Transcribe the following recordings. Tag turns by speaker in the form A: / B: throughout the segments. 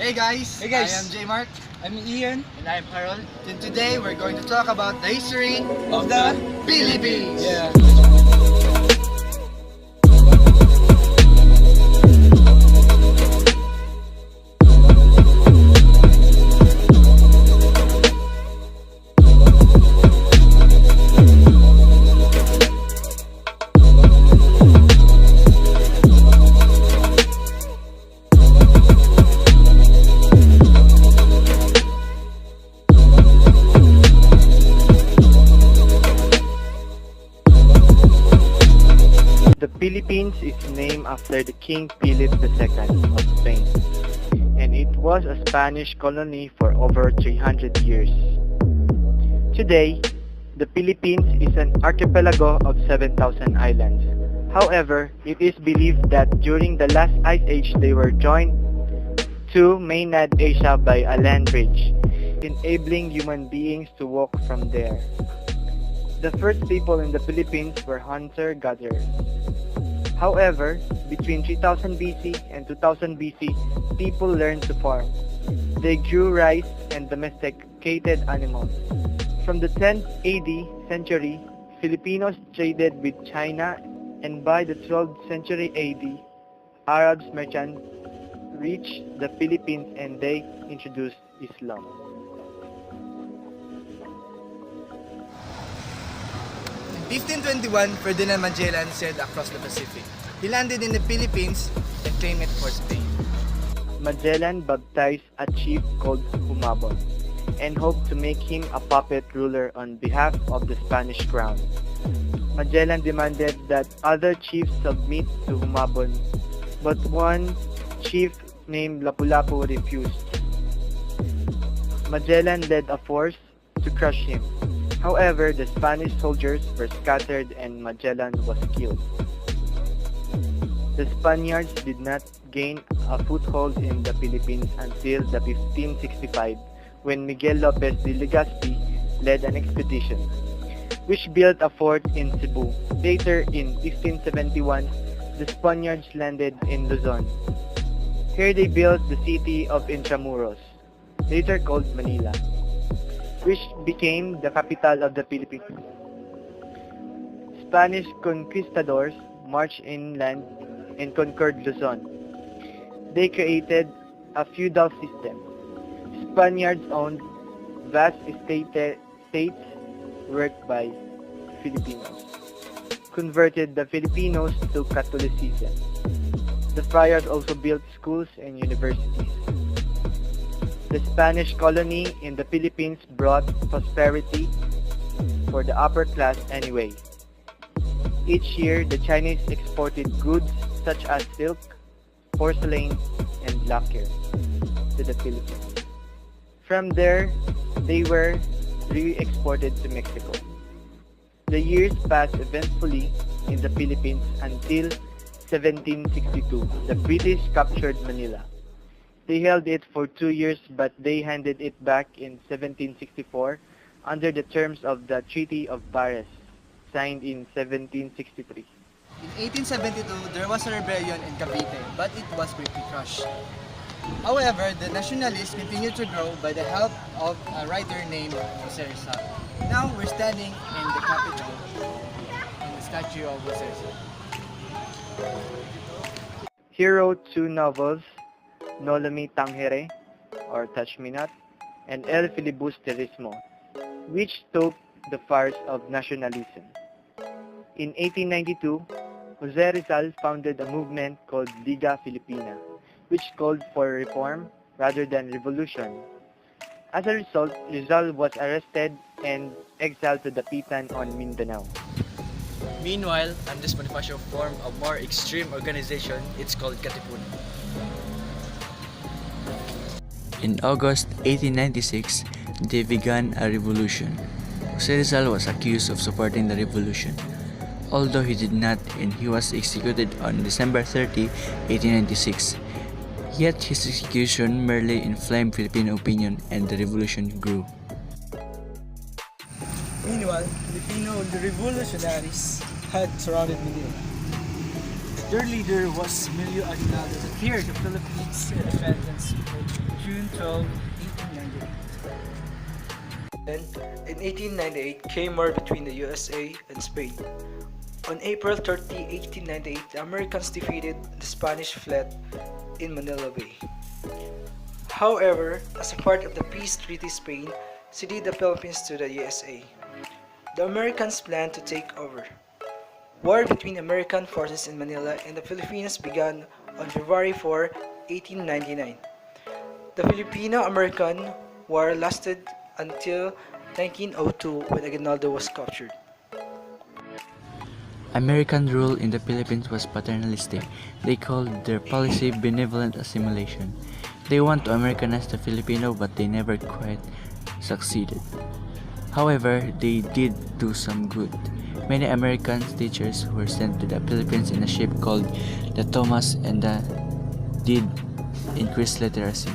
A: Hey guys!
B: Hey guys!
A: I am J Mark.
B: I'm Ian
A: And I'm Harold. And today we're going to talk about the history
B: of the
A: Philippines.
B: Yeah.
C: The Philippines is named after the King Philip II of Spain, and it was a Spanish colony for over 300 years. Today, the Philippines is an archipelago of 7,000 islands. However, it is believed that during the last ice age they were joined to mainland Asia by a land bridge, enabling human beings to walk from there. The first people in the Philippines were hunter-gatherers. However, between 3000 BC and 2000 BC, people learned to farm. They grew rice and domesticated animals. From the 10th AD century, Filipinos traded with China, and by the 12th century AD, Arabs merchants reached the Philippines and they introduced Islam.
A: In 1521, Ferdinand Magellan sailed across the Pacific. He landed in the Philippines and claimed it for Spain.
C: Magellan baptized a chief called Humabon and hoped to make him a puppet ruler on behalf of the Spanish crown. Magellan demanded that other chiefs submit to Humabon, but one chief named Lapu-Lapu refused. Magellan led a force to crush him. However, the Spanish soldiers were scattered and Magellan was killed. The Spaniards did not gain a foothold in the Philippines until the 1565 when Miguel Lopez de Legazpi led an expedition, which built a fort in Cebu. Later, in 1571, the Spaniards landed in Luzon. Here they built the city of Intramuros, later called Manila, which became the capital of the Philippines. Spanish conquistadors marched inland and conquered Luzon. They created a feudal system. Spaniards owned vast states worked by Filipinos, converted the Filipinos to Catholicism. The friars also built schools and universities. The Spanish colony in the Philippines brought prosperity for the upper class anyway. Each year, the Chinese exported goods such as silk, porcelain, and lacquer to the Philippines. From there, they were re-exported to Mexico. The years passed eventfully in the Philippines until 1762. The British captured Manila. They held it for 2 years, but they handed it back in 1764 under the terms of the Treaty of Paris, signed in 1763.
A: In 1872, there was a rebellion in Cavite, but it was quickly crushed. However, the nationalists continued to grow by the help of a writer named Jose Rizal. Now we're standing in the capital, in the statue of Jose Rizal.
C: He wrote 2 novels, Nolo Me Tangere, or Touch Me Not, and El Filibusterismo, which stoked the fires of nationalism. In 1892, Jose Rizal founded a movement called Liga Filipina, which called for reform rather than revolution. As a result, Rizal was arrested and exiled to Dapitan on Mindanao.
B: Meanwhile, Andres Bonifacio formed a more extreme organization. It's called Katipun.
D: In August 1896, they began a revolution. Jose Rizal was accused of supporting the revolution, although he did not, and he was executed on December 30, 1896. Yet his execution merely inflamed Filipino opinion and the revolution grew.
B: Meanwhile, Filipino revolutionaries had surrounded Manila.
E: Their leader was Emilio Aguinaldo declared the Philippines independence on June 12, 1898.
F: Then, in 1898 came war between the USA and Spain. On April 30, 1898, the Americans defeated the Spanish fleet in Manila Bay. However, as a part of the peace treaty, Spain ceded the Philippines to the USA. The Americans planned to take over. War between American forces in Manila and the Philippines began on February 4, 1899. The Filipino-American War lasted until 1902 when Aguinaldo was captured.
D: American rule in the Philippines was paternalistic. They called their policy benevolent assimilation. They want to Americanize the Filipino, but they never quite succeeded. However, they did do some good. Many American teachers were sent to the Philippines in a ship called the Thomas and did increase literacy.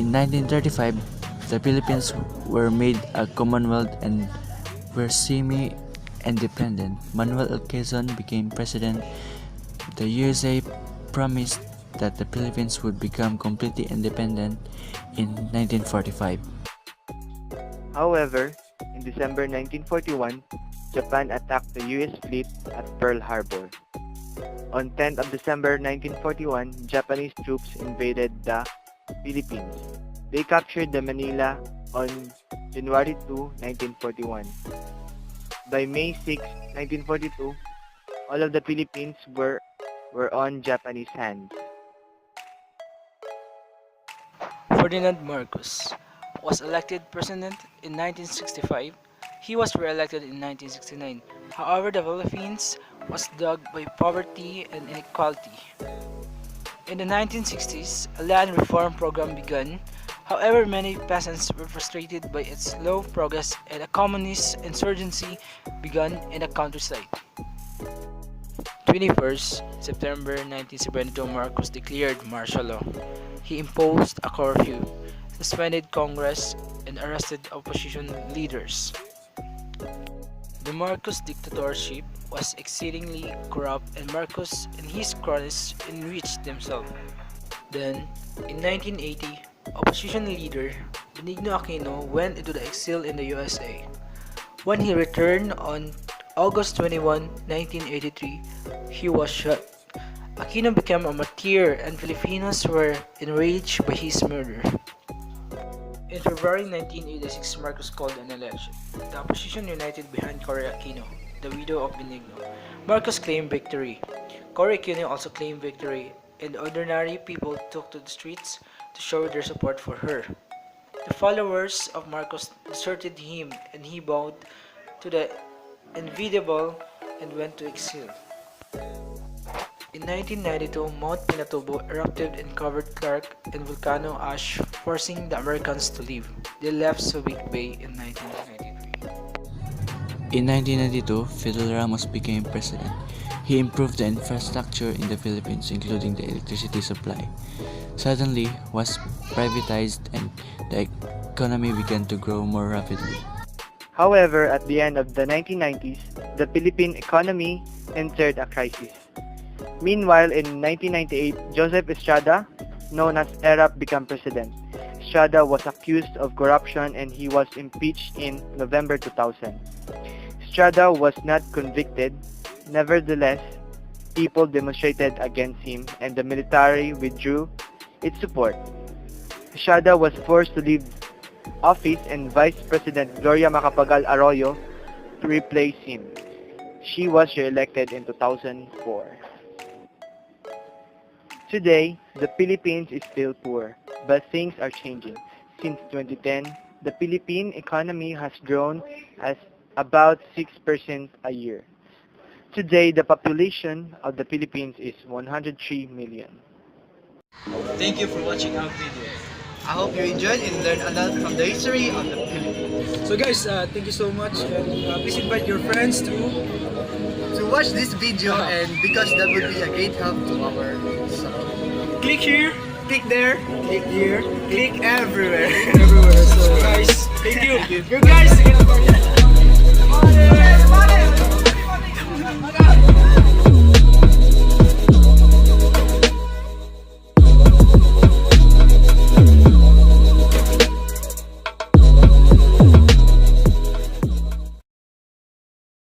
D: In 1935, the Philippines were made a Commonwealth and were semi-independent. Manuel L. Quezon became president. The USA promised that the Philippines would become completely independent in 1945.
C: However, in December 1941, Japan attacked the US fleet at Pearl Harbor. On 10th of December 1941, Japanese troops invaded the Philippines. They captured the Manila on January 2, 1941. By May 6, 1942, all of the Philippines were on Japanese hands.
F: Ferdinand Marcos was elected president in 1965. He was re-elected in 1969. However, the Philippines was dogged by poverty and inequality. In the 1960s, a land reform program began. However, many peasants were frustrated by its slow progress and a communist insurgency began in the countryside. 21st September 1972, Marcos declared martial law. He imposed a curfew, suspended Congress, and arrested opposition leaders. The Marcos dictatorship was exceedingly corrupt, and Marcos and his cronies enriched themselves. Then, in 1980, opposition leader Benigno Aquino went into the exile in the USA. When he returned on August 21, 1983, he was shot. Aquino became a martyr and Filipinos were enraged by his murder. In February 1986, Marcos called an election. The opposition united behind Cory Aquino, the widow of Benigno. Marcos claimed victory. Cory Aquino also claimed victory, and ordinary people took to the streets to show their support for her. The followers of Marcos deserted him, and he bowed to the inevitable and went to exile. In 1992, Mount Pinatubo erupted and covered Clark and volcano ash, forcing the Americans to leave. They left Subic Bay in 1993.
D: In 1992, Fidel Ramos became president. He improved the infrastructure in the Philippines, including the electricity supply. Suddenly was privatized and the economy began to grow more rapidly.
C: However, at the end of the 1990s, the Philippine economy entered a crisis. Meanwhile, in 1998, Joseph Estrada, known as Eapp, became president. Estrada was accused of corruption and he was impeached in November 2000. Estrada was not convicted. Nevertheless, people demonstrated against him and the military withdrew its support. Estrada was forced to leave office and Vice President Gloria Macapagal Arroyo to replace him. She was re-elected in 2004. Today, the Philippines is still poor, but things are changing. Since 2010, the Philippine economy has grown at about 6% a year. Today, the population of the Philippines is 103 million.
B: Thank you for watching our video.
A: I hope you enjoyed and learned a lot from the history of the Philippines.
E: So guys, thank you so much, and please invite your friends to
A: Watch this video and because that would be a great help to our sub.
E: click here,
A: Click there, click here, click everywhere.
E: everywhere. So guys, thank you. You guys.